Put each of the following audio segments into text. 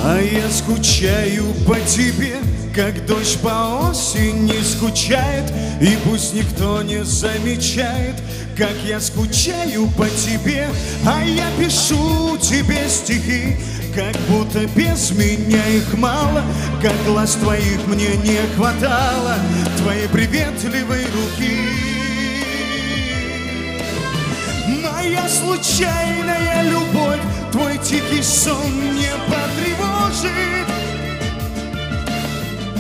А я скучаю по тебе, как дождь по осени скучает, и пусть никто не замечает, как я скучаю по тебе. А я пишу тебе стихи, как будто без меня их мало, как глаз твоих мне не хватало, твоей приветливой руки. Моя случайная любовь, твой тихий сон не потревожит.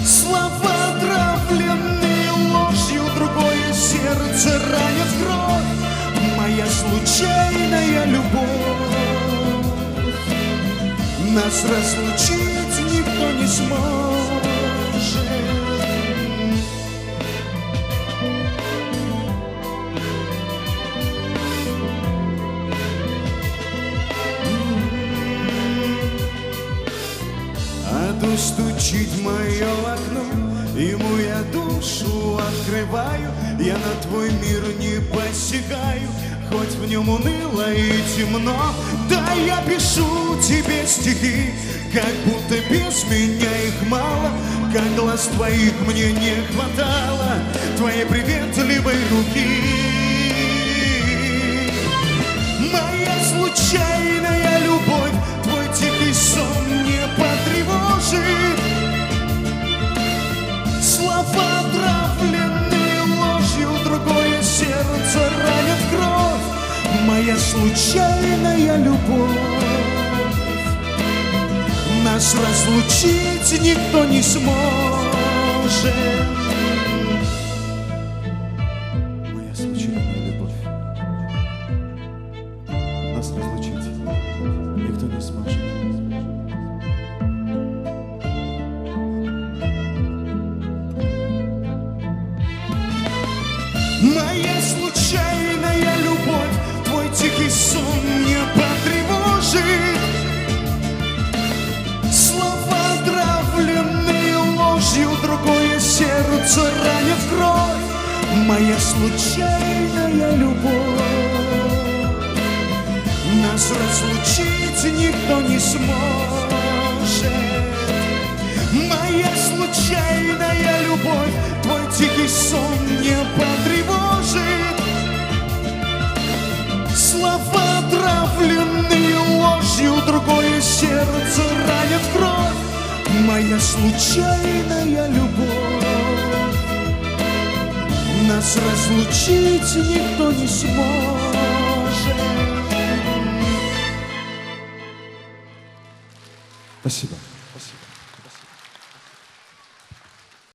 Слова, отравленные ложью, другое сердце ранит в кровь. Моя случайная любовь, нас разлучить никто не сможет. Стучит в мое окно, ему я душу открываю. Я на твой мир не посягаю, хоть в нем уныло и темно. Да, я пишу тебе стихи, как будто без меня их мало, как глаз твоих мне не хватало, твоей приветливой руки. Моя случайная любовь, твой тихий сон не потревожит. Слова, отравленные ложью, другое сердце ранит в кровь. Моя случайная любовь, нас разлучить никто не сможет. Моя случайная любовь, нас разлучить никто не сможет. Моя случайная любовь, твой тихий сон не потревожит. Слова, отравленные ложью, другое сердце ранит в кровь. Моя случайная любовь, нас разлучить никто не сможет. Моя случайная любовь, твой тихий сон не потревожит. Слова, отравленные ложью, другое сердце ранит в кровь. Моя случайная любовь, нас разлучить никто не сможет. Спасибо.